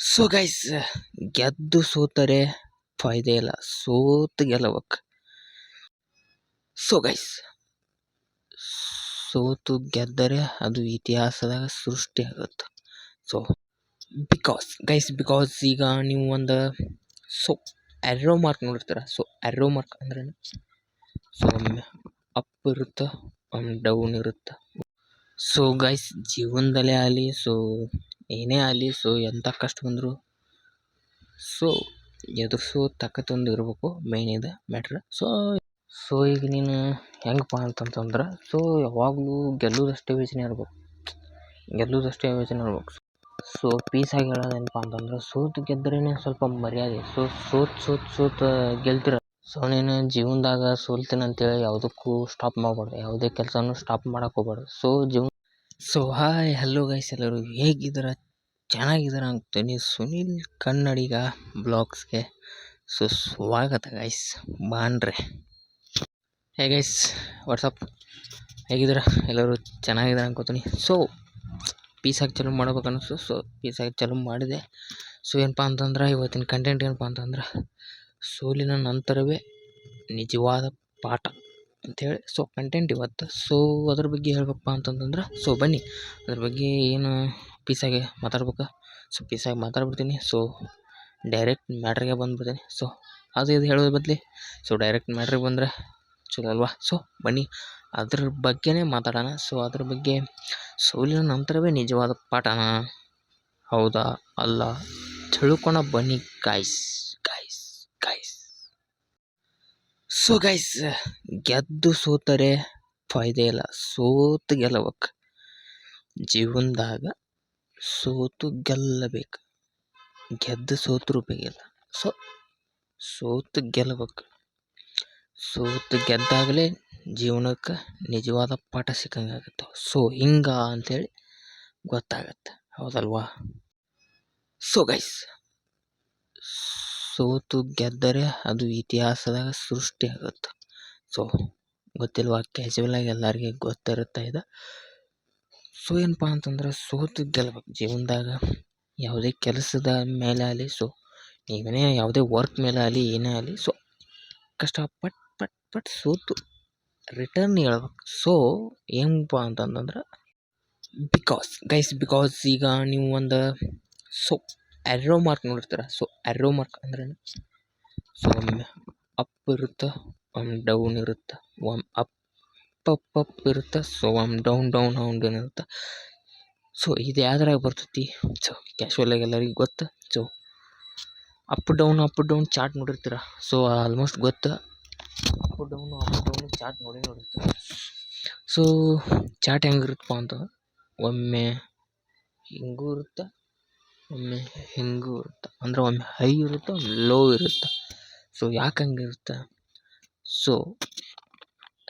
So guys, ಗೆದ್ದು ಸೋತರೆ ಫಾಯ್ದೆ ಇಲ್ಲ, ಸೋತು ಗೆಲ್ಲಬೇಕು. ಸೊ ಗೈಸ್, ಸೋತು ಗೆದ್ದರೆ ಅದು ಇತಿಹಾಸದಾಗ ಸೃಷ್ಟಿ ಆಗುತ್ತೆ. ಸೊ ಬಿಕಾಸ್ ಈಗ ನೀವು ಒಂದು ಸೊ ಆ್ಯರೋ ಮಾರ್ಕ್ ನೋಡಿರ್ತೀರ. ಸೊ ಆ್ಯರೋ ಮಾರ್ಕ್ ಅಂದ್ರೆ ಸೊ ಒಮ್ಮೆ ಅಪ್ ಇರುತ್ತೆ, ಒಮ್ಮೆ ಡೌನ್ ಇರುತ್ತೆ. ಸೊ ಗೈಸ್, ಜೀವನದಲ್ಲೇ ಆಗಲಿ, ಸೊ ಏನೇ ಆಗಲಿ, ಸೊ ಎಂಥ ಕಷ್ಟ ಬಂದರು ಸೊ ಎದುರಿಸೋ ತಾಕತ್ತೊಂದು ಇರಬೇಕು. ಮೇನ್ ಇದೆ ಮ್ಯಾಟ್ರ್. ಸೊ ಈಗ ನೀನು ಹೆಂಗಪ್ಪ ಅಂತಂತಂದ್ರೆ, ಸೊ ಯಾವಾಗಲೂ ಗೆಲ್ಲೋದಷ್ಟೇ ಯೋಚನೆ ಇರ್ಬೇಕು. ಸೊ ಪೀಸಾಗಿ ಹೇಳೋದೇನಪ್ಪ ಅಂತಂದ್ರೆ, ಸೋತು ಗೆದ್ರೇನೆ ಸ್ವಲ್ಪ ಮರ್ಯಾದೆ. ಸೊ ಸೋತು ಗೆಲ್ತಿರ. ಸೊ ನೀನು ಜೀವನದಾಗ ಸೋಲ್ತೀನಿ ಅಂತೇಳಿ ಯಾವುದಕ್ಕೂ ಸ್ಟಾಪ್ ಮಾಡಬಾರ್ದು, ಯಾವುದೇ ಕೆಲಸನೂ ಸ್ಟಾಪ್ ಮಾಡಕ್ಕೆ ಹೋಗ್ಬಾರ್ದು. ಸೊ ಹಾಯ್ ಹಲೋ ಗೈಸ್, ಎಲ್ಲರೂ ಹೇಗಿದ್ದೀರ? ಚೆನ್ನಾಗಿದ್ದೀರ ಅಂತೀನಿ. ಸುನಿಲ್ ಕನ್ನಡಿಗ ಬ್ಲಾಗ್ಸ್ಗೆ ಸೊ ಸ್ವಾಗತ ಗೈಸ್. ಬಾನ್ರಿ. ಹೇ ಗೈಸ್, ವಾಟ್ಸಪ್, ಹೇಗಿದ್ದೀರ? ಎಲ್ಲರೂ ಚೆನ್ನಾಗಿದ್ದೀರ ಅನ್ಕೋತೀನಿ. ಸೊ ಪೀಸಾಗಿ ಚಾಲೂ ಮಾಡ್ಬೇಕು ಅನ್ನಿಸ್ತು. ಸೊ ಪೀಸಾಗಿ ಚಾಲೂ ಮಾಡಿದೆ. ಸೊ ಏನಪ್ಪ ಅಂತಂದ್ರೆ, ಇವತ್ತಿನ ಕಂಟೆಂಟ್ ಏನಪ್ಪ ಅಂತಂದ್ರೆ, ಸೋಲಿನ ನಂತರವೇ ನಿಜವಾದ ಪಾಠ ಅಂಥೇಳಿ ಸೊ ಕಂಟೆಂಟ್ ಇವತ್ತು. ಸೊ ಅದ್ರ ಬಗ್ಗೆ ಹೇಳ್ಬೇಕಪ್ಪ ಅಂತಂತಂದ್ರೆ, ಸೊ ಬನ್ನಿ ಅದ್ರ ಬಗ್ಗೆ ಏನು ಪೀಸಾಗಿ ಮಾತಾಡ್ಬೇಕು. ಸೊ ಪೀಸಾಗಿ ಮಾತಾಡ್ಬಿಡ್ತೀನಿ. ಸೊ ಡೈರೆಕ್ಟ್ ಮ್ಯಾಟ್ರಿಗೆ ಬಂದ್ಬಿಡ್ತೀನಿ. ಸೊ ಇದು ಹೇಳೋದ್ರ ಬದಲಿ ಸೊ ಡೈರೆಕ್ಟ್ ಮ್ಯಾಟ್ರಿಗೆ ಬಂದರೆ ಚಲೋ ಅಲ್ವಾ? ಸೊ ಬನ್ನಿ ಅದ್ರ ಬಗ್ಗೆನೇ ಮಾತಾಡೋಣ. ಸೊ ಅದ್ರ ಬಗ್ಗೆ ಸೋಲಿನ ನಂತರವೇ ನಿಜವಾದ ಪಾಠನ, ಹೌದಾ ಅಲ್ಲ ತಿಳ್ಕೊಳ ಬನ್ನಿ ಗಾಯ್ಸ್. ಸೊ ಗೈಸ್, ಗೆದ್ದು ಸೋತರೆ ಫಾಯ್ದೆ ಇಲ್ಲ, ಸೋತು ಗೆಲ್ಲಬೇಕು. ಜೀವನದಾಗ ಸೋತು ಗೆಲ್ಲಬೇಕು, ಗೆದ್ದು ಸೋತರೂ ಬೇಕಿಲ್ಲ. ಸೊ ಸೋತು ಗೆಲ್ಲಬೇಕು. ಸೋತು ಗೆದ್ದಾಗಲೇ ಜೀವನಕ್ಕೆ ನಿಜವಾದ ಪಾಠ ಸಿಕ್ಕಂಗಾಗುತ್ತೆ. ಸೊ ಹಿಂಗ ಅಂಥೇಳಿ ಗೊತ್ತಾಗತ್ತೆ, ಹೌದಲ್ವಾ? ಸೊ ಗೈಸ್, ಸೋತು ಗೆದ್ದರೆ ಅದು ಇತಿಹಾಸದಾಗ ಸೃಷ್ಟಿ ಆಗುತ್ತೆ. ಸೊ ಗೊತ್ತಿಲ್ವಾ? ಕ್ಯಾಶುವಲ್ ಆಗಿ ಎಲ್ಲರಿಗೆ ಗೊತ್ತಿರುತ್ತೆ ಇದು. ಸೊ ಏನಪ್ಪ ಅಂತಂದ್ರೆ, ಸೋತು ಗೆಲ್ಬೇಕು ಜೀವನದಾಗ. ಯಾವುದೇ ಕೆಲಸದ ಮೇಲೆ ಆಗಲಿ, ಸೊ ನೀವೇನೇ ಯಾವುದೇ ವರ್ಕ್ ಮೇಲೆ ಆಗಲಿ, ಏನೇ ಆಗಲಿ, ಸೊ ಕಷ್ಟಪಟ್ಟು ಸೋತು ರಿಟರ್ನ್ ಹೇಳ್ಬೇಕು. ಸೊ ಹೆಂಗಪ್ಪ ಅಂತಂದ್ರೆ, ಬಿಕಾಸ್ ಈಗ ನೀವು ಒಂದು ಸೊ ಆ್ಯರೋ ಮಾರ್ಕ್ ನೋಡಿರ್ತೀರ. ಸೊ ಆ್ಯರೋ ಮಾರ್ಕ್ ಅಂದ್ರೆ ಸೊ ಒಮ್ಮೆ ಅಪ್ ಇರುತ್ತೆ, ಒಮ್ಮೆ ಡೌನ್ ಇರುತ್ತೆ, ಒಮ್ಮೆ ಅಪ್ ಇರುತ್ತೆ, ಸೊ ಒಮ್ಮೆ ಡೌನ್ ಇರುತ್ತೆ. ಸೊ ಇದು ಯಾವ್ದ್ರಾಗ ಬರ್ತೈತಿ? ಸೊ ಕ್ಯಾಶುವಲ್ ಆಗಿ ಎಲ್ಲರಿಗೂ ಗೊತ್ತು. ಸೊ ಅಪ್ ಡೌನ್ ಚಾರ್ಟ್ ನೋಡಿರ್ತೀರ. ಸೊ ಆಲ್ಮೋಸ್ಟ್ ಗೊತ್ತು, ಅಪ್ ಡೌನ್ ಚಾರ್ಟ್ ನೋಡಿರ್ತೀರ. ಸೊ ಚಾರ್ಟ್ ಹೆಂಗಿರುತ್ತಪ್ಪ ಅಂತಂದ್ರೆ, ಒಮ್ಮೆ ಹಿಂಗೂ ಇರುತ್ತೆ, ಒಮ್ಮೆ ಹಿಂಗೂ ಇರುತ್ತೆ. ಅಂದ್ರೆ ಒಮ್ಮೆ ಹೈ ಇರುತ್ತೆ, ಒಮ್ಮೆ ಲೋ ಇರುತ್ತೆ. ಸೊ ಯಾಕೆ ಹಂಗಿರುತ್ತೆ? ಸೊ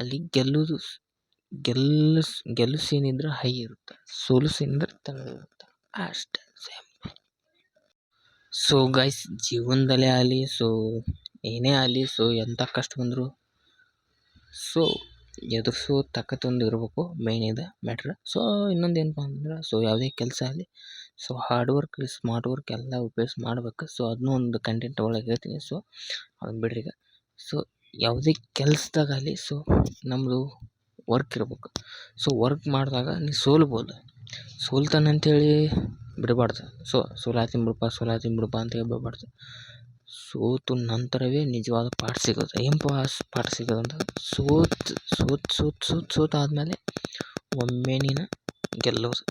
ಅಲ್ಲಿ ಗೆಲುಸೇನಿದ್ರೆ ಹೈ ಇರುತ್ತೆ, ಸೋಲುಸೇನಿದ್ರೆ ತೆಳಗಿರುತ್ತೆ, ಅಷ್ಟೇ ಸೇಮ್. ಸೊ ಗೈಸ್, ಜೀವನದಲ್ಲೇ ಆಗಲಿ, ಸೊ ಏನೇ ಆಗಲಿ, ಸೊ ಎಂಥ ಕಷ್ಟ ಬಂದರು ಸೊ ಎದುರಿಸೋ ತಾಕತ್ತೊಂದು ಇರಬೇಕು. ಮೇನ್ ಇದೆ ಮ್ಯಾಟ್ರ್. ಸೊ ಇನ್ನೊಂದು ಏನಪ್ಪ ಅಂತಂದ್ರೆ, ಸೊ ಯಾವುದೇ ಕೆಲಸ ಆಗಲಿ, so hard work, smart work ಎಲ್ಲ ಉಪಯೋಗಿಸಿ ಮಾಡ್ಬೇಕು. ಸೊ ಅದನ್ನೂ ಒಂದು ಕಂಟೆಂಟ್ ಒಳಗೆ ಹೇಳ್ತೀನಿ. ಸೊ ಅದನ್ನು ಬಿಡ್ರಿ ಈಗ. ಸೊ ಯಾವುದೇ ಕೆಲಸದಾಗಲಿ, ಸೊ ನಮ್ಮದು ವರ್ಕ್ ಇರ್ಬೇಕು. ಸೊ ವರ್ಕ್ ಮಾಡಿದಾಗ ನೀವು ಸೋಲ್ಬೋದು. ಸೋಲ್ತಾನೆ ಅಂಥೇಳಿ ಬಿಡಬಾರ್ದು. ಸೊ ಸೋಲಾತೀನಿ ಬಿಡಪ್ಪ ಅಂತೇಳಿ ಬಿಡಬಾರ್ದು. ಸೋತು ನಂತರವೇ ನಿಜವಾದ ಪಾಠ ಸಿಗೋದು. ಏನಪ್ಪ ಪಾಠ ಸಿಗೋದಂತ, ಸೋತು ಆದಮೇಲೆ ಒಮ್ಮೆ ನೀನು ಗೆಲ್ಲೋದು.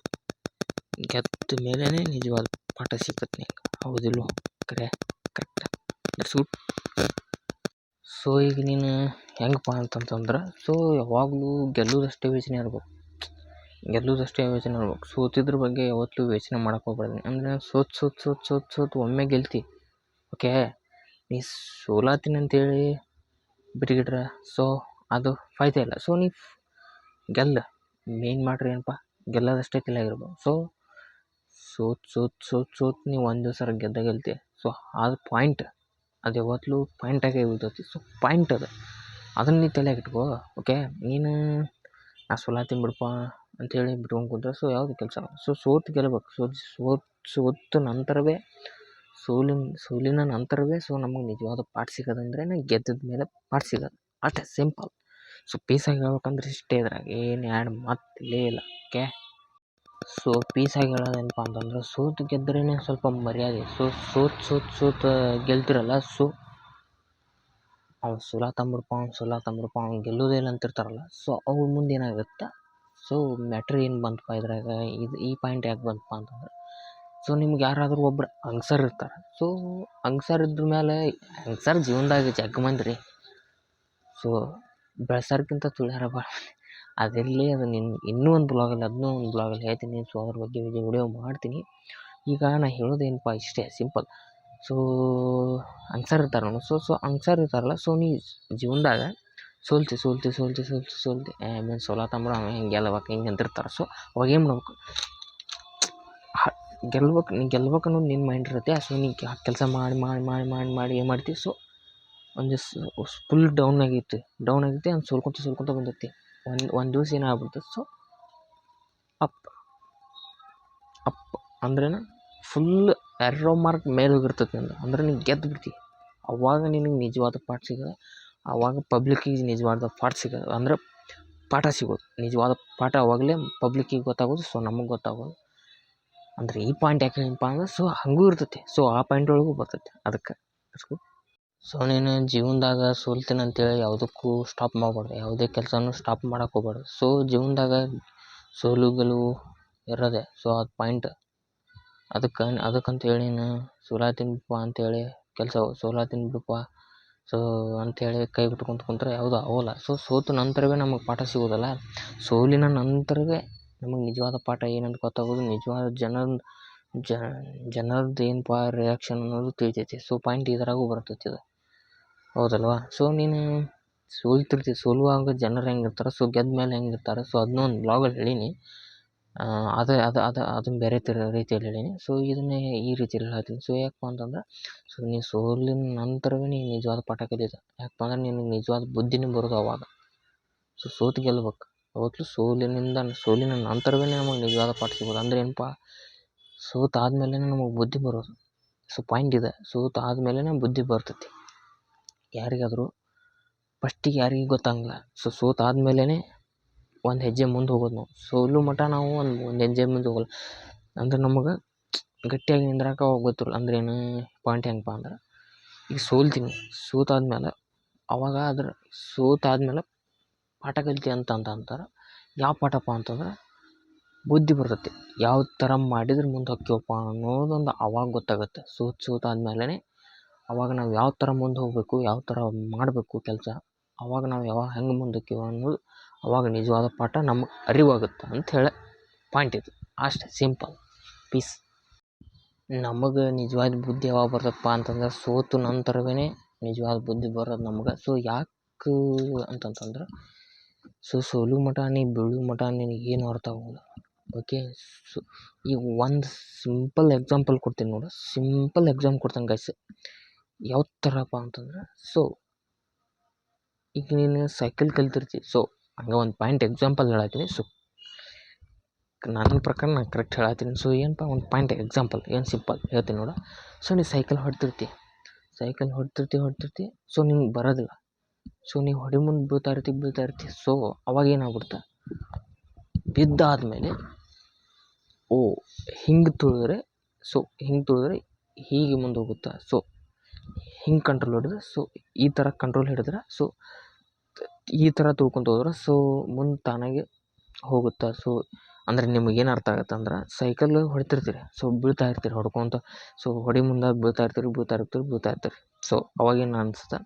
ಗೆದ್ದ ಮೇಲೇ ನಿಜವಾದ ಪಾಠ ಸಿಕ್ಕತ್ತೆ ನಿಂಗೆ, ಹೌದಿಲ್ವ? ಕರೆಕ್ಟ್. ಸೊ ಈಗ ನೀನು ಹೆಂಗಪ್ಪ ಅಂತಂತಂದ್ರೆ, ಸೊ ಯಾವಾಗಲೂ ಗೆಲ್ಲೋದಷ್ಟೇ ಯೋಚನೆ ಇರ್ಬೇಕು. ಸೋತಿದ್ರ ಬಗ್ಗೆ ಯಾವತ್ತೂ ಯೋಚನೆ ಮಾಡಕ್ಕೆ ಹೋಗ್ಬಾರ್ದು. ಅಂದರೆ ಸೋತು ಒಮ್ಮೆ ಗೆಲ್ತಿ, ಓಕೆ. ನೀ ಸೋಲಾತೀನಿ ಅಂತೇಳಿ ಬಿಟ್ಗಿಟ್ರೆ ಸೊ ಅದು ಫಾಯ್ದೆ ಇಲ್ಲ. ಸೊ ನೀ ಮೇನ್ ಮಾಡ್ರಿ ಏನಪ್ಪ, ಗೆಲ್ಲೋದಷ್ಟೇ ತಲೆಯಾಗಿರ್ಬೇಕು. ಸೊ ಸೋತ್ ನೀವು ಒಂದು ಸಲ ಗೆಲ್ತಿ. ಸೊ ಅದು ಪಾಯಿಂಟ್, ಅದು ಯಾವತ್ತೂ ಪಾಯಿಂಟಾಗೆ ಉಳಿತೈತಿ. ಸೊ ಪಾಯಿಂಟ್ ಅದನ್ನು ನೀ ತಲೆಯಾಗಿ ಇಟ್ಕೋ, ಓಕೆ. ನೀನು ನಾ ಸೋಲಾತೀನಿ ಬಿಡಪ್ಪ ಅಂಥೇಳಿ ಬಿಟ್ಕೊಂಡು ಕೂತ್ರೆ ಸೊ ಯಾವುದು ಕೆಲಸ? ಸೊ ಸೋತು ಗೆಲ್ಲಬೇಕು. ಸೋತ ನಂತರವೇ ಸೋಲಿನ ನಂತರವೇ ಸೊ ನಮಗೆ ನಿಜವಾದ ಪಾಠ ಸಿಗೋದಂದ್ರೆ ಗೆದ್ದಿದ ಮೇಲೆ ಪಾಠ ಸಿಗೋದು ಅಷ್ಟೇ ಸಿಂಪಲ್. ಸೊ ಪೀಸಾಗಿ ಹೇಳ್ಬೇಕಂದ್ರೆ ಇಷ್ಟೇ ಇದ್ರಾಗ ಏನು ಎರಡು ಮಾತಿಲ್ಲೇ ಇಲ್ಲ. ಓಕೆ, ಸೊ ಪೀಸಾಗಿ ಹೇಳೋದೇನಪ್ಪ ಅಂತಂದ್ರೆ ಸೋತು ಗೆದ್ರೇ ಸ್ವಲ್ಪ ಮರ್ಯಾದೆ. ಸೊ ಸೋತು ಗೆಲ್ತಿರಲ್ಲ. ಸೊ ಅವ್ನು ಸೋಲಾತಂಬಿಡಪ್ಪ ಅವ್ನು ಗೆಲ್ಲೋದೇ ಇಲ್ಲ ಅಂತಿರ್ತಾರಲ್ಲ. ಸೊ ಅವ್ರ ಮುಂದೆ ಏನಾಗುತ್ತೆ, ಸೊ ಮ್ಯಾಟ್ರ್ ಏನು ಬಂತಪ್ಪ ಇದ್ರಾಗ, ಈ ಪಾಯಿಂಟ್ ಯಾಕೆ ಬಂತಪ್ಪ ಅಂತಂದ್ರೆ, ಸೊ ನಿಮ್ಗೆ ಯಾರಾದರೂ ಒಬ್ರು ಹಂಗ್ಸರ್ ಇರ್ತಾರೆ. ಸೊ ಹಂಗ್ಸರ್ ಇದ್ರ ಮೇಲೆ ಹಂಗ್ಸರ್ ಜೀವನದಾಗ ಜಗ್ ಮಂದಿ ರೀ. ಸೊ ಬೆಳ್ಸೋರ್ಕಿಂತ ತುಳ್ಯಾರ ಭಾಳ. ಅದಿರಲಿ, ಅದು ಇನ್ನೂ ಒಂದು ಬ್ಲಾಗಲ್ಲಿ ಹೇಳ್ತೀನಿ. ಸೊ ಅದ್ರ ಬಗ್ಗೆ ವಿಡಿಯೋ ಮಾಡ್ತೀನಿ. ಈಗ ನಾ ಹೇಳೋದೇನಪ್ಪ ಇಷ್ಟೇ ಸಿಂಪಲ್. ಸೊ ಹಂಗ್ಸರ್ ಇರ್ತಾರೆ ನೋಡಿ. ಸೊ ಹಂಗ್ಸರ್ ಇರ್ತಾರಲ್ಲ. ಸೊ ನೀ ಜೀವನದಾಗ ಸೋಲ್ತಿ ಆಮೇಲೆ ಸೋಲಾತಂಬಿಡ ಅವ ಹಿಂಗೆ ಗೆಲ್ಲಬೇಕು ಹಿಂಗೆ ಅಂತಿರ್ತಾರೆ. ಸೊ ಅವಾಗ ಏನು ಮಾಡ್ಬೇಕು, ನೀ ಗೆಲ್ಬೇಕು ಅನ್ನೋದು ನಿನ್ನ ಮೈಂಡ್ ಇರುತ್ತೆ. ಸೊ ನೀ ಕೆಲಸ ಮಾಡಿ ಏನು ಮಾಡ್ತೀವಿ. ಸೊ ಒಂದು ಫುಲ್ ಡೌನ್ ಆಗೈತಿ ಅವ್ನು ಸೋಲ್ಕೊಂತ ಬಂದೈತಿ. ಒಂದು ದಿವಸ ಏನಾಗ್ಬಿಡ್ತದೆ. ಸೊ ಅಪ್ ಅಂದ್ರೇನ ಫುಲ್ ಎರ್ರೋ ಮಾರ್ಕ್ ಮೇಲೆ ಹೋಗಿರ್ತದೆ ನಿಂದು. ಅಂದ್ರೆ ನೀನು ಗೆದ್ದು ಬಿಡ್ತಿ. ಅವಾಗ ನಿನಗೆ ನಿಜವಾದ ಪಾಠ ಸಿಗೋದು. ಆವಾಗ ಪಬ್ಲಿಕ್ಕಿಗೆ ನಿಜವಾದ ಪಾಠ ಸಿಗೋದು. ಅಂದ್ರೆ ಪಾಠ ಸಿಗೋದು, ನಿಜವಾದ ಪಾಠ ಅವಾಗಲೇ ಪಬ್ಲಿಕ್ಕಿಗೆ ಗೊತ್ತಾಗೋದು. ಸೊ ನಮಗೆ ಗೊತ್ತಾಗೋದು. ಅಂದರೆ ಈ ಪಾಯಿಂಟ್ ಯಾಕೆ ಏನಪ್ಪ ಅಂದ್ರೆ, ಸೊ ಹಂಗೂ ಇರ್ತೈತಿ. ಸೊ ಆ ಪಾಯಿಂಟ್ ಒಳಗೂ ಬರ್ತೈತಿ. ಅದಕ್ಕೆ ಸೊ ನೀನು ಜೀವನದಾಗ ಸೋಲ್ತೀನಿ ಅಂತೇಳಿ ಯಾವುದಕ್ಕೂ ಸ್ಟಾಪ್ ಮಾಡಬಾರ್ದು. ಯಾವುದೇ ಕೆಲಸನೂ ಸ್ಟಾಪ್ ಮಾಡೋಕೆ ಹೋಗ್ಬಾರ್ದು. ಸೊ ಜೀವನದಾಗ ಸೋಲು ಗೆಲುವು ಇರೋದೆ. ಸೊ ಅದು ಪಾಯಿಂಟ್. ಅದಕ್ಕಂತೇಳಿ ನೀನು ಸೋಲಾತೀನಿ ಅಂತೇಳಿ ಸೋಲಾತೀನಿ ಬಿಡಪ್ಪ ಸೊ ಅಂಥೇಳಿ ಕೈ ಬಿಟ್ಕೊಂತ ಕುಂತ್ರೆ ಯಾವುದೂ ಆಗೋಲ್ಲ. ಸೊ ಸೋತ ನಂತರವೇ ನಮಗೆ ಪಾಠ ಸಿಗೋದಲ್ಲ. ಸೋಲಿನ ನಂತರವೇ ನಮಗೆ ನಿಜವಾದ ಪಾಠ ಏನಂತ ಗೊತ್ತಾಗೋದು. ನಿಜವಾದ ಜನರದ್ದು ಏನಪ್ಪ ರಿಯಾಕ್ಷನ್ ಅನ್ನೋದು ತಿಳಿತೈತಿ. ಸೊ ಪಾಯಿಂಟ್ ಇದರಾಗೂ ಬರ್ತೈತಿ ಇದು, ಹೌದಲ್ವಾ? ಸೊ ನೀನು ಸೋಲುವಾಗ ಜನರು ಹೆಂಗಿರ್ತಾರೆ, ಸೊ ಗೆದ್ದ ಮೇಲೆ ಹೆಂಗಿರ್ತಾರೆ. ಸೊ ಅದನ್ನೂ ಒಂದು ಬ್ಲಾಗಲ್ಲಿ ಹೇಳೀನಿ. ಅದನ್ನು ಬೇರೆ ರೀತಿಯಲ್ಲಿ ಹೇಳೀನಿ. ಸೊ ಇದನ್ನೇ ಈ ರೀತಿಯಲ್ಲಿ ಹೇಳ್ತೀನಿ. ಸೊ ಯಾಕಪ್ಪ ಅಂತಂದ್ರೆ, ಸೊ ನೀನು ಸೋಲಿನ ನಂತರವೇ ನೀನು ನಿಜವಾದ ಪಾಠ ಕಲಿಯೋದು. ಯಾಕಪ್ಪ ಅಂದ್ರೆ ನಿನಗೆ ನಿಜವಾದ ಬುದ್ಧಿನೇ ಬರೋದು ಅವಾಗ. ಸೊ ಸೋತು ಗೆಲ್ಬೇಕು ಯಾವತ್ತೂ. ಸೋಲಿನ ನಂತರವೇ ನಮಗೆ ನಿಜವಾದ ಪಾಠ ಸಿಗೋದು. ಅಂದ್ರೆ ಏನಪ್ಪ, ಸೋತಾದ್ಮೇಲೆ ನಮಗೆ ಬುದ್ಧಿ ಬರೋದು. ಸೊ ಪಾಯಿಂಟ್ ಇದೆ, ಸೋತಾದ್ಮೇಲೆ ಬುದ್ಧಿ ಬರ್ತೈತಿ ಯಾರಿಗಾದರೂ. ಫಸ್ಟಿಗೆ ಯಾರಿಗೂ ಗೊತ್ತಾಗಲ್ಲ. ಸೊ ಸೋತಾದ್ಮೇಲೆ ಒಂದು ಹೆಜ್ಜೆ ಮುಂದೆ ಹೋಗೋದು ನಾವು. ಸೋಲು ಮಟ್ಟ ನಾವು ಒಂದು ಹೆಜ್ಜೆ ಮುಂದೆ ಹೋಗಲ್ಲ. ಅಂದ್ರೆ ನಮಗೆ ಗಟ್ಟಿಯಾಗಿ ನಿಂದ್ರಾಕ ಅವಾಗ ಗೊತ್ತಿರಲ್ಲ. ಅಂದ್ರೆ ಏನು ಪಾಯಿಂಟ್ ಹೆಂಗಪ್ಪ ಅಂದ್ರೆ, ಈಗ ಸೋತಾದ್ಮೇಲೆ ಪಾಠ ಕಲಿತಿ ಅಂತ ಅಂತಾರೆ. ಯಾವ ಪಾಠಪ್ಪ ಅಂತಂದ್ರೆ ಬುದ್ಧಿ ಬರ್ತೈತಿ. ಯಾವ ಥರ ಮಾಡಿದ್ರೆ ಮುಂದೆ ಹೋಗ್ತೀವಪ್ಪ ಅನ್ನೋದೊಂದು ಅವಾಗ ಗೊತ್ತಾಗುತ್ತೆ. ಸೋತಾದ್ಮೇಲೆ ಅವಾಗ ನಾವು ಯಾವ ಥರ ಮುಂದೆ ಹೋಗಬೇಕು, ಯಾವ ಥರ ಮಾಡಬೇಕು ಕೆಲಸ, ಅವಾಗ ನಾವು ಹೆಂಗೆ ಮುಂದೆ ಹೋಗ್ತೀವಿ ಅನ್ನೋದು ಅವಾಗ ನಿಜವಾದ ಪಾಠ ನಮಗೆ ಅರಿವಾಗುತ್ತೆ ಅಂತ ಹೇಳಿ ಪಾಯಿಂಟ್ ಇದು. ಅಷ್ಟೇ ಸಿಂಪಲ್. ಪೀಸ್. ನಮಗೆ ನಿಜವಾದ ಬುದ್ಧಿ ಯಾವಾಗ ಬರ್ತದಪ್ಪ ಅಂತಂದ್ರೆ, ಸೋತು ನಂತರವೇ ನಿಜವಾದ ಬುದ್ಧಿ ಬರೋದು ನಮ್ಗೆ. ಸೊ ಯಾಕೆ ಅಂತಂತಂದ್ರೆ, ಸೊ ಸೋಲು ಮಟ ನೀ ಬೀಳು ಮಟ ನಿನಗೇನು ಅರ್ಥ ಆಗೋಲ್ಲ. ಓಕೆ, ಸೊ ಈಗ ಒಂದು ಸಿಂಪಲ್ ಎಕ್ಸಾಂಪಲ್ ಕೊಡ್ತೀನಿ ನೋಡು. ಕೊಡ್ತೀನಿ ಗೈಸ್. ಯಾವ ಥರಪ್ಪ ಅಂತಂದ್ರೆ, ಸೊ ಈಗ ನೀನು ಸೈಕಲ್ ಕಲ್ತಿರ್ತಿ. ಸೊ ಹಂಗೆ ಒಂದು ಪಾಯಿಂಟ್ ಎಕ್ಸಾಂಪಲ್ ಹೇಳತ್ತೀನಿ. ಸೊ ನನ್ನ ಪ್ರಕಾರ ನಾನು ಕರೆಕ್ಟ್ ಹೇಳತ್ತೀನಿ. ಸೊ ಏನಪ್ಪ ಒಂದು ಪಾಯಿಂಟ್ ಎಕ್ಸಾಂಪಲ್ ಏನು ಸಿಂಪಲ್ ಹೇಳ್ತೀನಿ ನೋಡು. ಸೊ ನೀನು ಸೈಕಲ್ ಹೊಡ್ತಿರ್ತಿ. ಸೊ ನಿಂಗೆ ಬರೋದಿಲ್ಲ. ಸೊ ನೀವು ಹೊಡಿ ಮುಂದೆ ಬೀಳ್ತಾ ಇರ್ತಿ. ಸೊ ಅವಾಗ ಏನಾಗ್ಬಿಡ್ತಾ, ಬಿದ್ದಾದ್ಮೇಲೆ ಹಿಂಗೆ ತುಳಿದ್ರೆ ಹೀಗೆ ಮುಂದೆ ಹೋಗುತ್ತಾ. ಸೊ ಹಿಂಗೆ ಕಂಟ್ರೋಲ್ ಹಿಡಿದ್ರೆ, ಸೊ ಈ ಥರ ಕಂಟ್ರೋಲ್ ಹಿಡಿದ್ರೆ, ಸೊ ಈ ಥರ ತುಳ್ಕೊಂತ ಹೋದ್ರೆ ಸೊ ಮುಂದೆ ತಾನಾಗೆ ಹೋಗುತ್ತಾ. ಸೊ ಅಂದರೆ ನಿಮಗೇನು ಅರ್ಥ ಆಗುತ್ತೆ ಅಂದ್ರೆ, ಸೈಕಲ್ ಹೊಡಿತಿರ್ತೀರಿ. ಸೊ ಬೀಳ್ತಾ ಇರ್ತೀರಿ ಹೊಡ್ಕೊತ. ಸೊ ಹೊಡಿ ಮುಂದಾಗ ಬೀಳ್ತಾ ಇರ್ತೀರಿ. ಸೊ ಅವಾಗೇನು ಅನಿಸುತ್ತೆ,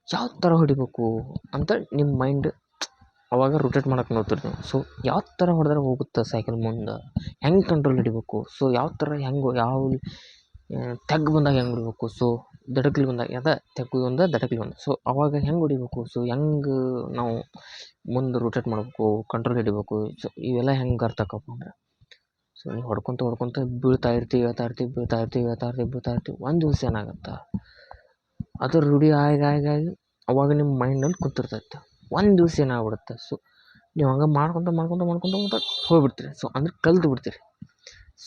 ಯಾವ ಥರ ಹೊಡಿಬೇಕು ಅಂತ ನಿಮ್ಮ ಮೈಂಡ್ ಅವಾಗ ರೊಟೇಟ್ ಮಾಡಕ್ಕೆ ನೋಡ್ತಿರ್ತೀವಿ. ಸೊ ಯಾವ ಥರ ಹೊಡೆದ್ರೆ ಹೋಗುತ್ತೆ ಸೈಕಲ್ ಮುಂದೆ, ಹೆಂಗೆ ಕಂಟ್ರೋಲ್ ಹಿಡಿಬೇಕು. ಸೊ ಯಾವ ಥರ ಯಾವ ತೆಗ್ ಬಂದಾಗ ಹೆಂಗೆ ಹೊಡಿಬೇಕು. ಸೊ ದಡಕಲಿ ಬಂದಾಗ ತೆಗ್ಗು ಒಂದು ದಡಕಲಿ ಒಂದು. ಸೊ ಅವಾಗ ಹೆಂಗೆ ಹೊಡಿಬೇಕು. ಸೊ ಹೆಂಗೆ ನಾವು ಮುಂದೆ ರೊಟೇಟ್ ಮಾಡಬೇಕು, ಕಂಟ್ರೋಲ್ ಹಿಡಿಬೇಕು. ಸೊ ಇವೆಲ್ಲ ಹೆಂಗೆ ಅರ್ಥ ಆಕಪ್ಪ ಅಂದ್ರೆ, ಸೊ ನೀವು ಹೊಡ್ಕೊತ ಬೀಳ್ತಾ ಇರ್ತೀವಿ. ಒಂದು ದಿವಸ ಏನಾಗುತ್ತೆ, ಅದು ರೂಢಿ ಆಗಿ ಅವಾಗ ನಿಮ್ಮ ಮೈಂಡ್ನಲ್ಲಿ ಕೂತಿರ್ತೈತೆ. ಒಂದು ದಿವಸ ಏನಾಗ್ಬಿಡುತ್ತೆ, ಸೊ ನೀವು ಹಂಗೆ ಮಾಡ್ಕೊತ ಹೋಗ್ಬಿಡ್ತೀರಿ. ಸೊ ಅಂದ್ರೆ ಕಲ್ತು ಬಿಡ್ತೀರಿ.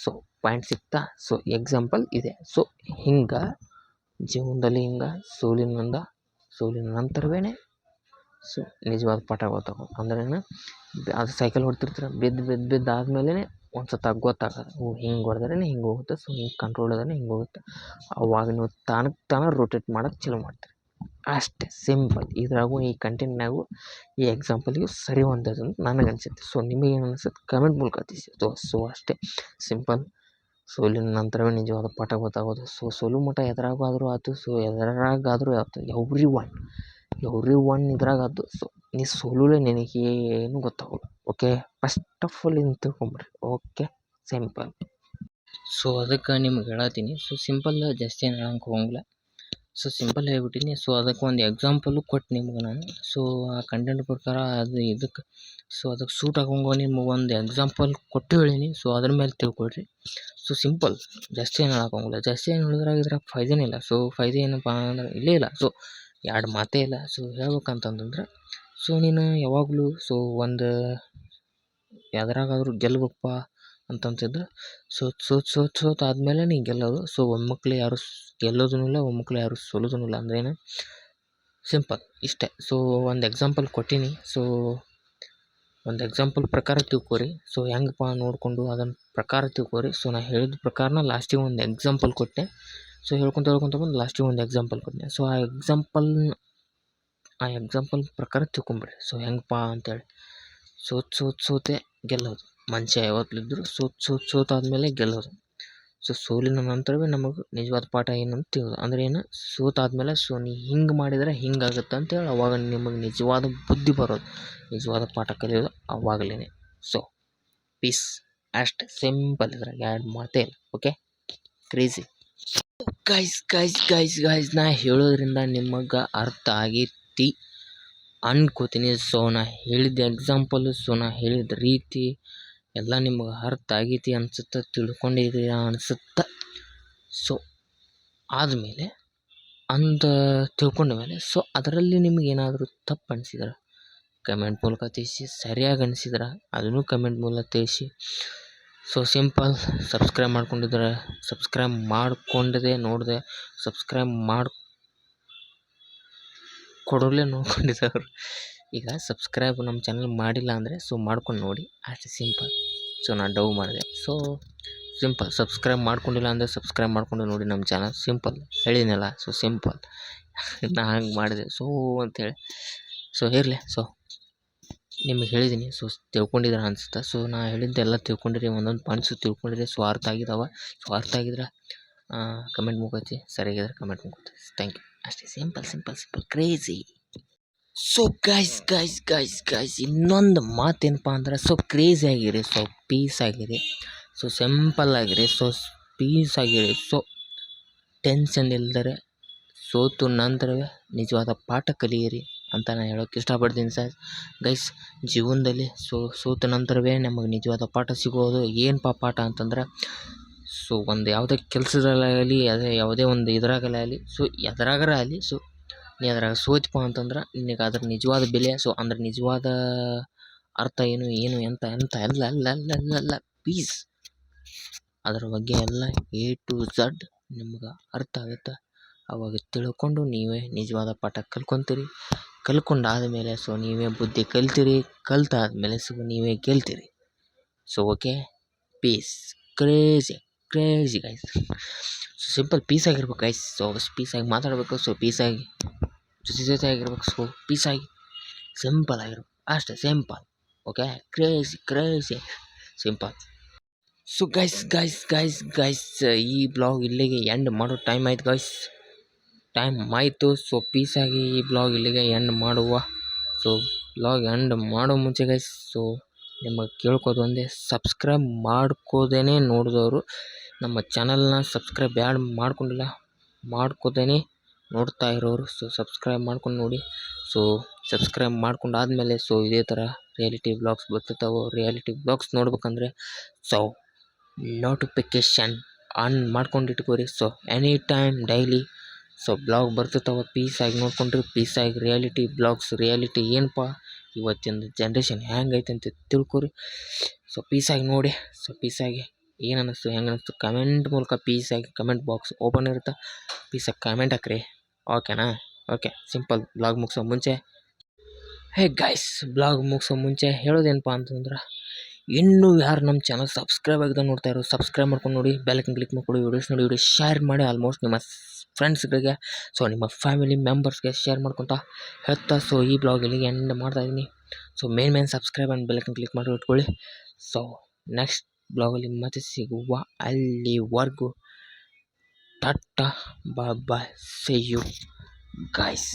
ಸೊ ಪಾಯಿಂಟ್ ಸಿಗ್ತಾ. ಸೊ ಎಕ್ಸಾಂಪಲ್ ಇದೆ. ಸೊ ಹಿಂಗೆ ಜೀವನದಲ್ಲಿ ಸೋಲಿನ ನಂತರವೇ ಸೊ ನಿಜವಾದ ಪಾಠ ಗೊತ್ತಾಗೋದು. ಅಂದ್ರೇನು, ಅದು ಸೈಕಲ್ ಹೊಡ್ತಿರ್ತೀರ, ಬಿದ್ದು ಆದಮೇಲೆ ಒಂದು ಸತ ಗೊತ್ತಾಗೋದು, ಹಿಂಗೆ ಹೊಡೆದ್ರೆ ಹಿಂಗೆ ಹೋಗುತ್ತೆ, ಸೊ ಹಿಂಗೆ ಕಂಟ್ರೋಲ್ ಇದ್ರೆ ಹಿಂಗೆ ಹೋಗುತ್ತೆ. ಅವಾಗ ನೀವು ತಾನೇ ರೊಟೇಟ್ ಮಾಡೋಕ್ಕೆ ಚಲೋ ಮಾಡ್ತೀರಿ. ಅಷ್ಟೇ ಸಿಂಪಲ್. ಇದ್ರಾಗೂ ಈ ಕಂಟೆಂಟ್ನಾಗೂ ಈ ಎಕ್ಸಾಂಪಲ್ಗೂ ಸರಿ ಹೊಂದೋದು ಅಂತ ನನಗೆ ಅನಿಸುತ್ತೆ. ಸೊ ನಿಮಗೇನು ಅನಿಸುತ್ತೆ ಕಮೆಂಟ್ ಮೂಲಕ ತಿಳಿಸಿ. ಸೊ ಅಷ್ಟೇ ಸಿಂಪಲ್. ಸೋಲಿನ ನಂತರವೇ ನಿಜವಾದ ಪಾಠ ಗೊತ್ತಾಗೋದು. ಸೊ ಸೋಲು ಮಟ್ಟ ಎದುರಾಗಾದರೂ ಆಯ್ತು, ಸೊ ಎದುರಾಗಾದರೂ ಆಯ್ತು, ಎವ್ರಿ ಒನ್ ಇದ್ರಾಗಾಯ್ತು. ಸೊ ನೀ ಸೋಲುಲೇ ನಿನಗೇನು ಗೊತ್ತಾಗೋಲ್ಲ. ಓಕೆ, ಫಸ್ಟ್ ಆಫ್ ಆಲ್ ಇದನ್ನು ತಿಳ್ಕೊಂಬಿಡ್ರಿ. Okay, simple. ಸೊ ಅದಕ್ಕೆ ನಿಮ್ಗೆ ಹೇಳತ್ತೀನಿ. ಸೊ ಸಿಂಪಲ್, ಜಾಸ್ತಿ ಏನು ಹೇಳಂಗೆ ಹೋಗಂಗಿಲ್ಲ. So simple ಹೇಳ್ಬಿಟ್ಟಿನಿ. ಸೊ ಅದಕ್ಕೆ ಒಂದು ಎಕ್ಸಾಂಪಲು ಕೊಟ್ಟು ನಿಮ್ಗೆ ನಾನು. ಸೊ ಆ ಕಂಟೆಂಟ್ ಪ್ರಕಾರ ಅದು ಇದಕ್ಕೆ ಸೊ ಅದಕ್ಕೆ ಸೂಟ್ ಆಗೋಂಗೆ ನಿಮ್ಗೆ ಒಂದು ಎಕ್ಸಾಂಪಲ್ ಕೊಟ್ಟು ಹೇಳೀನಿ. ಸೊ ಅದ್ರ ಮೇಲೆ ತಿಳ್ಕೊಳ್ರಿ. ಸೊ ಸಿಂಪಲ್, ಜಾಸ್ತಿ ಏನು ಹೇಳೋಕ್ಕಾಗಲ್ಲ. ಜಾಸ್ತಿ ಏನು ಹೇಳಿದ್ರಾಗ ಫಾಯ್ದೆನೇ ಇಲ್ಲ. ಸೊ ಫಾಯ್ದೆ ಏನಪ್ಪ ಅಂದ್ರೆ ಇಲ್ಲೇ ಇಲ್ಲ. ಸೊ ಎರಡು ಮಾತೇ ಇಲ್ಲ. ಸೊ ಹೇಳ್ಬೇಕಂತಂದ್ರೆ, ಸೊ ನೀನು ಯಾವಾಗಲೂ ಸೊ ಒಂದು ಯಾವ್ದ್ರಾಗಾದ್ರೂ ಗೆಲ್ಬೇಕಪ್ಪ ಅಂತಂತಿದ್ರೆ ಸೋತ್ ಆದಮೇಲೆ ನೀ ಗೆಲ್ಲೋದು. ಸೊ ಒಮ್ಮಕ್ಲೆ ಯಾರು ಗೆಲ್ಲೋದೂ ಇಲ್ಲ, ಒಮ್ಮಕ್ಲೆ ಯಾರು ಸೋಲೋದೂ ಇಲ್ಲ. ಅಂದ್ರೇನು, ಸಿಂಪಲ್ ಇಷ್ಟೇ. ಸೊ ಒಂದು ಎಕ್ಸಾಂಪಲ್ ಕೊಟ್ಟೀನಿ. ಸೊ ಒಂದು ಎಕ್ಸಾಂಪಲ್ ಪ್ರಕಾರ ತಿಳ್ಕೊರಿ. ಸೊ ಹೆಂಗಪ್ಪ ನೋಡಿಕೊಂಡು ಅದನ್ನ ಪ್ರಕಾರ ತಿಳ್ಕೊರಿ. ಸೊ ನಾನು ಹೇಳಿದ ಪ್ರಕಾರನ ಲಾಸ್ಟಿಗೆ ಒಂದು ಎಕ್ಸಾಂಪಲ್ ಕೊಟ್ಟೆ. ಸೊ ಹೇಳ್ಕೊತ ಬಂದು ಲಾಸ್ಟಿಗೆ ಒಂದು ಎಕ್ಸಾಂಪಲ್ ಕೊಟ್ಟೆ. ಸೊ ಆ ಎಕ್ಸಾಂಪಲ್ ಪ್ರಕಾರ ತಿಳ್ಕೊಂಬಿಡ್ರಿ. ಸೊ ಹೆಂಗಪ್ಪ ಅಂತೇಳಿ ಸೋತೆ ಗೆಲ್ಲೋದು. ಮನುಷ್ಯ ಯಾವತ್ತಲಿದ್ದರೂ ಸೋತಾದ್ಮೇಲೆ ಗೆಲ್ಲೋದು. ಸೊ ಸೋಲಿನ ನಂತರವೇ ನಮಗೆ ನಿಜವಾದ ಪಾಠ ಏನಂತ ತಿಳಿಯೋದು. ಅಂದ್ರೆ ಏನು, ಸೋತಾದ್ಮೇಲೆ ಸೊ ನೀ ಹಿಂಗೆ ಮಾಡಿದರೆ ಹಿಂಗಾಗುತ್ತೆ ಅಂತೇಳಿ ಅವಾಗ ನಿಮಗೆ ನಿಜವಾದ ಬುದ್ಧಿ ಬರೋದು, ನಿಜವಾದ ಪಾಠ ಕಲಿಯೋದು ಅವಾಗಲೇ. ಸೊ ಪೀಸ್, ಅಷ್ಟೇ ಸಿಂಪಲ್. ಇದ್ರಾಗ ಎರಡು ಮಾತೇ ಇಲ್ಲ. ಓಕೆ, ಕ್ರೇಜಿ ಗೈಸ್ ನಾ ಹೇಳೋದ್ರಿಂದ ನಿಮಗೆ ಅರ್ಥ ಆಗೈತಿ ಅನ್ಕೋತೀನಿ. ಸೊ ನಾ ಹೇಳಿದ ಎಕ್ಸಾಂಪಲು, ಸೊ ನಾ ಹೇಳಿದ ರೀತಿ ಎಲ್ಲ ನಿಮಗೆ ಅರ್ಥ ಆಗೈತಿ ಅನ್ಸುತ್ತೆ, ತಿಳ್ಕೊಂಡಿದ್ದೀರಾ ಅನಿಸುತ್ತೆ. ಸೊ ಆದಮೇಲೆ ತಿಳ್ಕೊಂಡ ಮೇಲೆ ಸೊ ಅದರಲ್ಲಿ ನಿಮಗೇನಾದರೂ ತಪ್ಪು ಅನಿಸಿದ್ರೆ ಕಮೆಂಟ್ ಮೂಲಕ ತಿಳಿಸಿ. ಸರಿಯಾಗಿ ಅನಿಸಿದ್ರೆ ಅದನ್ನು ಕಮೆಂಟ್ ಮೂಲಕ ತಿಳಿಸಿ. So simple. ಸಬ್ಸ್ಕ್ರೈಬ್ ಮಾಡ್ಕೊಂಡಿದ್ರೆ ಸಬ್ಸ್ಕ್ರೈಬ್ ಮಾಡ್ಕೊಂಡಿದೆ ನೋಡಿದೆ, ಸಬ್ಸ್ಕ್ರೈಬ್ ಕೊಡೋಲ್ಲೇ ನೋಡ್ಕೊಂಡಿದ್ದವ್ರು ಈಗ ಸಬ್ಸ್ಕ್ರೈಬ್ ನಮ್ಮ ಚಾನಲ್ ಮಾಡಿಲ್ಲ ಅಂದರೆ ಸೊ ಮಾಡ್ಕೊಂಡು ನೋಡಿ. ಅಷ್ಟೇ ಸಿಂಪಲ್. ಸೊ ನಾನು ಡವ್ ಮಾಡಿದೆ. So simple. ಸಬ್ಸ್ಕ್ರೈಬ್ ಮಾಡ್ಕೊಂಡಿಲ್ಲ ಅಂದರೆ ಸಬ್ಸ್ಕ್ರೈಬ್ ಮಾಡ್ಕೊಂಡು ನೋಡಿ ನಮ್ಮ ಚಾನಲ್. ಸಿಂಪಲ್ ಹೇಳಿದ್ನಲ್ಲ. So simple. ನಾ ಹಂಗೆ ಮಾಡಿದೆ ಸೊ ಅಂಥೇಳಿ. ಸೊ ಇರಲಿ. ಸೊ ನಿಮಗೆ ಹೇಳಿದ್ದೀನಿ. ಸೊ ತಿಳ್ಕೊಂಡಿದ್ರೆ ಅನಿಸುತ್ತೆ. ಸೊ ನಾ ಹೇಳಿದ್ದೆಲ್ಲ ತಿಳ್ಕೊಂಡಿರಿ, ಒಂದೊಂದು ಪಾಯಿಂಟ್ಸು ತಿಳ್ಕೊಂಡಿರಿ. ಸೊ ಅರ್ಥ ಆಗಿದ್ದಾವೆ. ಸೊ ಅರ್ಥ ಆಗಿದ್ರೆ ಕಮೆಂಟ್ ಮುಖತಿ, ಸರಿಯಾಗಿದ್ರೆ ಕಮೆಂಟ್ ಮುಖತಿ. Thank you. ಅಷ್ಟೇ ಸಿಂಪಲ್ ಕ್ರೇಜಿ. ಸೊ ಗೈಸ್ ಇನ್ನೊಂದು ಮಾತೇನಪ್ಪ ಅಂದ್ರೆ, ಸೊ ಕ್ರೇಜಿ ಆಗಿರಿ, ಸೊ ಪೀಸ್ ಆಗಿರಿ, ಸೊ ಸಿಂಪಲ್ ಆಗಿರಿ, ಸೊ ಪೀಸ್ ಆಗಿರಿ. ಸೊ ಟೆನ್ಷನ್ ಇಲ್ದರೆ ಸೋತು ನಂತರವೇ ನಿಜವಾದ ಪಾಠ ಕಲಿಯಿರಿ ಅಂತ ನಾನು ಹೇಳೋಕ್ಕೆ ಇಷ್ಟಪಡ್ತೀನಿ ಗೈಸ್. ಜೀವನದಲ್ಲಿ ಸೋತ ನಂತರವೇ ನಮಗೆ ನಿಜವಾದ ಪಾಠ ಸಿಗೋದು. ಏನಪ್ಪ ಪಾಠ ಅಂತಂದ್ರೆ, ಸೊ ಒಂದು ಯಾವುದೇ ಕೆಲಸದಲ್ಲಾಗಲಿ, ಅದೇ ಯಾವುದೇ ಒಂದು ಇದ್ರಾಗಲಿ, ಸೊ ಎದ್ರಾಗರ ಆಗಲಿ, ಸೊ ನೀ ಅದ್ರಾಗ ಸೋತಪ್ಪ ಅಂತಂದ್ರೆ ನಿನಗೆ ಅದ್ರ ನಿಜವಾದ ಬೆಲೆ, ಸೊ ಅಂದ್ರೆ ನಿಜವಾದ ಅರ್ಥ ಏನು ಎಂತ ಎಲ್ಲ ಪೀಸ್ ಅದರ ಬಗ್ಗೆ ಎಲ್ಲ A to Z ನಿಮ್ಗೆ ಅರ್ಥ ಆಗುತ್ತೆ. ಅವಾಗ ತಿಳ್ಕೊಂಡು ನೀವೇ ನಿಜವಾದ ಪಾಠ ಕಲ್ತ್ಕೊಂಡಾದಮೇಲೆ ಸೊ ನೀವೇ ಬುದ್ಧಿ ಕಲ್ತೀರಿ. ಕಲ್ತಾದ್ಮೇಲೆ ಸೊ ನೀವೇ ಗೆಲ್ತೀರಿ. So okay, peace. Crazy guys. So simple peace ಆಗಿರ್ಬೇಕು ಗೈಸ್. ಸೊ ಪೀಸಾಗಿ ಮಾತಾಡಬೇಕು. ಸೊ ಪೀಸಾಗಿ ಜೊತೆ ಆಗಿರ್ಬೇಕು. ಸೊ ಪೀಸಾಗಿ ಸಿಂಪಲ್ ಆಗಿರ್ಬೇಕು. ಅಷ್ಟೇ simple. Okay, crazy simple. So guys ಈ ಬ್ಲಾಗ್ ಇಲ್ಲಿಗೆ ಎಂಡ್ ಮಾಡೋ ಟೈಮ್ ಆಯಿತು. ಸೊ ಪೀಸಾಗಿ ಈ ಬ್ಲಾಗ್ ಇಲ್ಲಿಗೆ ಎಂಡ್ ಮಾಡುವ. ಸೊ ಬ್ಲಾಗ್ ಎಂಡ್ ಮಾಡೋ ಮುಂಚೆ ಗೈಸ್, ಸೊ ನಿಮಗೆ ಕೇಳ್ಕೋದು ಒಂದೇ, ಸಬ್ಸ್ಕ್ರೈಬ್ ಮಾಡ್ಕೋದೇನೆ ನೋಡಿದವರು ನಮ್ಮ ಚಾನಲ್ನ ಸಬ್ಸ್ಕ್ರೈಬ್ ಮಾಡ್ಕೊಂಡಿಲ್ಲ, ಮಾಡ್ಕೋದೇನೆ ನೋಡ್ತಾ ಇರೋರು ಸೊ ಸಬ್ಸ್ಕ್ರೈಬ್ ಮಾಡ್ಕೊಂಡು ನೋಡಿ. ಸೊ ಸಬ್ಸ್ಕ್ರೈಬ್ ಮಾಡ್ಕೊಂಡಾದ್ಮೇಲೆ ಸೊ ಇದೇ ಥರ ರಿಯಾಲಿಟಿ ಬ್ಲಾಗ್ಸ್ ಬರ್ತಿರ್ತಾವೆ. ರಿಯಾಲಿಟಿ ಬ್ಲಾಗ್ಸ್ ನೋಡ್ಬೇಕಂದ್ರೆ ಸೊ ನೋಟಿಫಿಕೇಷನ್ ಆನ್ ಮಾಡ್ಕೊಂಡು ಇಟ್ಕೋರಿ. So any time daily so blog ಬರ್ತಿರ್ತಾವೆ. ಪೀಸಾಗಿ ನೋಡ್ಕೊಂಡ್ರಿ. ಪೀಸಾಗಿ ರಿಯಾಲಿಟಿ ಬ್ಲಾಗ್ಸ್, ರಿಯಾಲಿಟಿ ಏನಪ್ಪ ಇವತ್ತಿನ ಜನ್ರೇಷನ್ ಹೆಂಗೈತೆ ಅಂತ ತಿಳ್ಕೊರಿ. ಸೊ ಪೀಸಾಗಿ ನೋಡಿ. ಸೊ ಪೀಸಾಗಿ ಏನು ಅನ್ನಿಸ್ತು ಹೆಂಗೆ ಅನ್ನಿಸ್ತು ಕಮೆಂಟ್ ಮೂಲಕ ಪೀಸಾಗಿ ಕಮೆಂಟ್ ಬಾಕ್ಸ್ ಓಪನ್ ಇರುತ್ತೆ ಪೀಸಾಗಿ ಕಮೆಂಟ್ ಹಾಕ್ರಿ ಓಕೆನಾ. ಓಕೆ ಸಿಂಪಲ್ ಬ್ಲಾಗ್ ಮುಗಿಸೋ ಮುಂಚೆ ಹೇ ಗೈಸ್ ಬ್ಲಾಗ್ ಮುಗಿಸೋ ಮುಂಚೆ ಹೇಳೋದೇನಪ್ಪ ಅಂತಂದ್ರೆ ಇನ್ನೂ ಯಾರು ನಮ್ಮ ಚಾನಲ್ ಸಬ್ಸ್ಕ್ರೈಬ್ ಆಗಿದ್ದ ನೋಡ್ತಾ ಇರೋ ಸಬ್ಸ್ಕ್ರೈಬ್ ಮಾಡ್ಕೊಂಡು ನೋಡಿ ಬೆಲ್ಲೈಕನ್ ಕ್ಲಿಕ್ ಮಾಡ್ಕೊಳ್ಳಿ ವಿಡಿಯೋಸ್ ಶೇರ್ ಮಾಡಿ ಆಲ್ಮೋಸ್ಟ್ ನಿಮ್ಮ ಫ್ರೆಂಡ್ಸ್ಗಳಿಗೆ ಸೊ ನಿಮ್ಮ ಫ್ಯಾಮಿಲಿ ಮೆಂಬರ್ಸ್ಗೆ ಶೇರ್ ಮಾಡ್ಕೊತ ಹೇಳ್ತಾ ಸೊ ಈ ಬ್ಲಾಗ್ ಇಲ್ಲಿಗೆ ಎಂಡ್ ಮಾಡ್ತಾಯಿದ್ದೀನಿ. So main subscribe and bell icon click ಮಾಡಿ ಇಟ್ಕೊಳ್ಳಿ. ಸೊ ನೆಕ್ಸ್ಟ್ ಬ್ಲಾಗಲ್ಲಿ ಮತ್ತೆ ಸಿಗುವ ಅಲ್ಲಿವರೆಗೂ ಟಾಟಾ ಬಾಯ್ ಬಾಯ್ ಸೇ ಯು ಗೈಸ್.